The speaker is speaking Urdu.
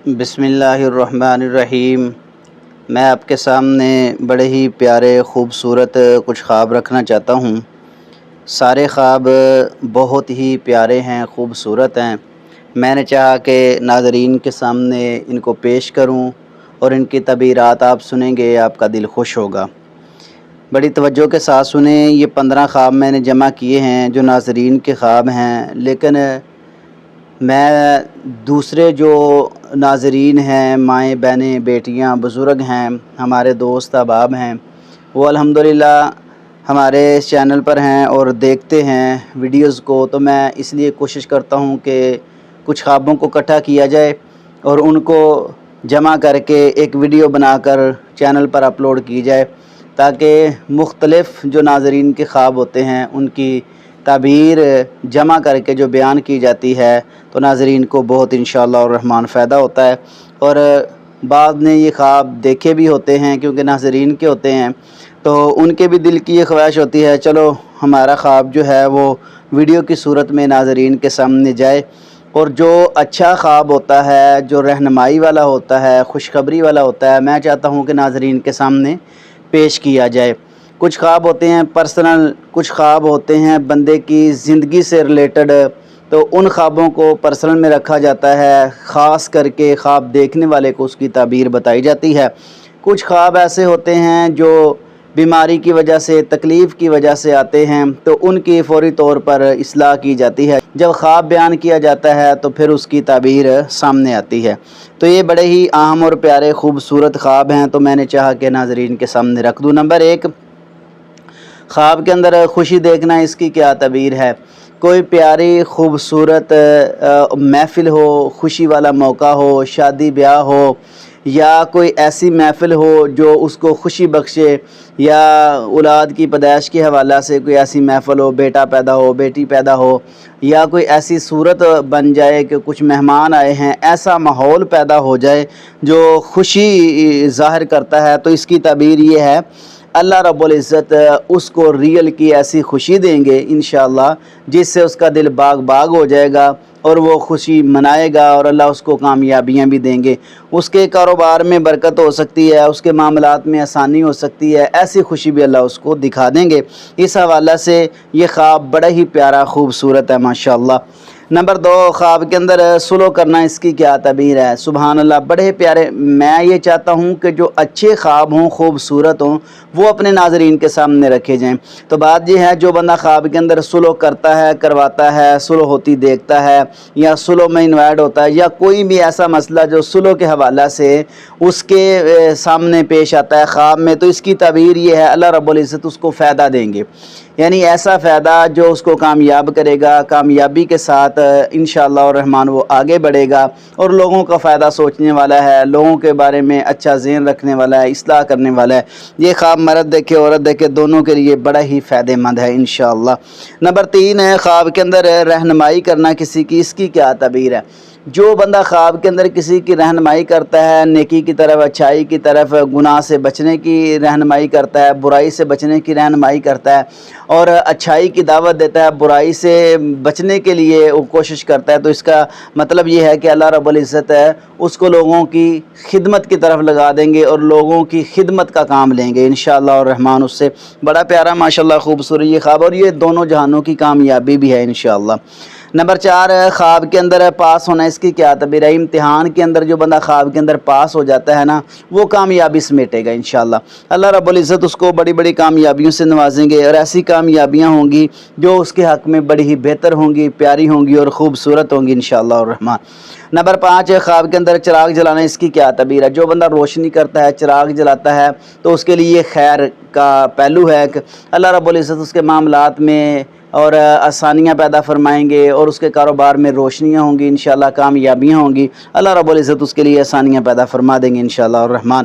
بسم اللہ الرحمن الرحیم۔ میں آپ کے سامنے بڑے ہی پیارے خوبصورت کچھ خواب رکھنا چاہتا ہوں۔ سارے خواب بہت ہی پیارے ہیں، خوبصورت ہیں۔ میں نے چاہا کہ ناظرین کے سامنے ان کو پیش کروں اور ان کی تعبیرات آپ سنیں گے، آپ کا دل خوش ہوگا۔ بڑی توجہ کے ساتھ سنیں۔ یہ 15 خواب میں نے جمع کیے ہیں جو ناظرین کے خواب ہیں، لیکن میں دوسرے جو ناظرین ہیں، مائیں بہنیں بیٹیاں بزرگ ہیں، ہمارے دوست احباب ہیں، وہ الحمدللہ ہمارے اس چینل پر ہیں اور دیکھتے ہیں ویڈیوز کو، تو میں اس لیے کوشش کرتا ہوں کہ کچھ خوابوں کو اکٹھا کیا جائے اور ان کو جمع کر کے ایک ویڈیو بنا کر چینل پر اپلوڈ کی جائے، تاکہ مختلف جو ناظرین کے خواب ہوتے ہیں ان کی تعبیر جمع کر کے جو بیان کی جاتی ہے تو ناظرین کو بہت انشاءاللہ الرحمن فائدہ ہوتا ہے۔ اور بعض نے یہ خواب دیکھے بھی ہوتے ہیں، کیونکہ ناظرین کے ہوتے ہیں، تو ان کے بھی دل کی یہ خواہش ہوتی ہے چلو ہمارا خواب جو ہے وہ ویڈیو کی صورت میں ناظرین کے سامنے جائے۔ اور جو اچھا خواب ہوتا ہے، جو رہنمائی والا ہوتا ہے، خوشخبری والا ہوتا ہے، میں چاہتا ہوں کہ ناظرین کے سامنے پیش کیا جائے۔ کچھ خواب ہوتے ہیں پرسنل، کچھ خواب ہوتے ہیں بندے کی زندگی سے ریلیٹڈ، تو ان خوابوں کو پرسنل میں رکھا جاتا ہے، خاص کر کے خواب دیکھنے والے کو اس کی تعبیر بتائی جاتی ہے۔ کچھ خواب ایسے ہوتے ہیں جو بیماری کی وجہ سے، تکلیف کی وجہ سے آتے ہیں، تو ان کی فوری طور پر اصلاح کی جاتی ہے۔ جب خواب بیان کیا جاتا ہے تو پھر اس کی تعبیر سامنے آتی ہے۔ تو یہ بڑے ہی اہم اور پیارے خوبصورت خواب ہیں، تو میں نے چاہا کہ ناظرین کے سامنے رکھ دوں۔ نمبر 1، خواب کے اندر خوشی دیکھنا، اس کی کیا تعبیر ہے؟ کوئی پیاری خوبصورت محفل ہو، خوشی والا موقع ہو، شادی بیاہ ہو، یا کوئی ایسی محفل ہو جو اس کو خوشی بخشے، یا اولاد کی پیدائش کے حوالہ سے کوئی ایسی محفل ہو، بیٹا پیدا ہو، بیٹی پیدا ہو، یا کوئی ایسی صورت بن جائے کہ کچھ مہمان آئے ہیں، ایسا ماحول پیدا ہو جائے جو خوشی ظاہر کرتا ہے، تو اس کی تعبیر یہ ہے اللہ رب العزت اس کو ریل کی ایسی خوشی دیں گے انشاءاللہ، جس سے اس کا دل باغ باغ ہو جائے گا اور وہ خوشی منائے گا، اور اللہ اس کو کامیابیاں بھی دیں گے۔ اس کے کاروبار میں برکت ہو سکتی ہے، اس کے معاملات میں آسانی ہو سکتی ہے، ایسی خوشی بھی اللہ اس کو دکھا دیں گے۔ اس حوالہ سے یہ خواب بڑا ہی پیارا خوبصورت ہے ماشاءاللہ۔ نمبر 2، خواب کے اندر سلو کرنا، اس کی کیا تعبیر ہے؟ سبحان اللہ، بڑے پیارے۔ میں یہ چاہتا ہوں کہ جو اچھے خواب ہوں، خوبصورت ہوں، وہ اپنے ناظرین کے سامنے رکھے جائیں۔ تو بات یہ ہے، جو بندہ خواب کے اندر سلو کرتا ہے، کرواتا ہے، سلو ہوتی دیکھتا ہے، یا سلو میں انوائٹ ہوتا ہے، یا کوئی بھی ایسا مسئلہ جو سلو کے حوالہ سے اس کے سامنے پیش آتا ہے خواب میں، تو اس کی تعبیر یہ ہے اللہ رب العزت اس کو فائدہ دیں گے، یعنی ایسا فائدہ جو اس کو کامیاب کرے گا، کامیابی کے ساتھ انشاءاللہ الرحمن وہ آگے بڑھے گا اور لوگوں کا فائدہ سوچنے والا ہے، لوگوں کے بارے میں اچھا ذہن رکھنے والا ہے، اصلاح کرنے والا ہے۔ یہ خواب مرد دیکھے عورت دیکھے دونوں کے لیے بڑا ہی فائدہ مند ہے انشاءاللہ۔ نمبر 3 ہے، خواب کے اندر رہنمائی کرنا کسی کی، اس کی کیا تعبیر ہے؟ جو بندہ خواب کے اندر کسی کی رہنمائی کرتا ہے، نیکی کی طرف، اچھائی کی طرف، گناہ سے بچنے کی رہنمائی کرتا ہے، برائی سے بچنے کی رہنمائی کرتا ہے، اور اچھائی کی دعوت دیتا ہے، برائی سے بچنے کے لیے وہ کوشش کرتا ہے، تو اس کا مطلب یہ ہے کہ اللہ رب العزت ہے اس کو لوگوں کی خدمت کی طرف لگا دیں گے اور لوگوں کی خدمت کا کام لیں گے انشاءاللہ الرحمن۔ اس سے بڑا پیارا ماشاءاللہ خوبصورت یہ خواب، اور یہ دونوں جہانوں کی کامیابی بھی ہے انشاءاللہ۔ نمبر 4 ہے، خواب کے اندر پاس ہونا، اس کی کیا تعبیر ہے؟ امتحان کے اندر جو بندہ خواب کے اندر پاس ہو جاتا ہے نا، وہ کامیابی سمیٹے گا انشاءاللہ۔ اللہ رب العزت اس کو بڑی بڑی کامیابیوں سے نوازیں گے، اور ایسی کامیابیاں ہوں گی جو اس کے حق میں بڑی ہی بہتر ہوں گی، پیاری ہوں گی اور خوبصورت ہوں گی انشاءاللہ الرحمن۔ نمبر 5 ہے، خواب کے اندر چراغ جلانا، اس کی کیا تعبیر ہے؟ جو بندہ روشنی کرتا ہے، چراغ جلاتا ہے، تو اس کے لیے خیر کا پہلو ہے کہ اللہ رب العزت اس کے معاملات میں اور آسانیاں پیدا فرمائیں گے، اور اس کے کاروبار میں روشنیاں ہوں گی انشاءاللہ، کامیابیاں ہوں گی، اللہ رب العزت اس کے لیے آسانیاں پیدا فرما دیں گے انشاءاللہ الرحمن۔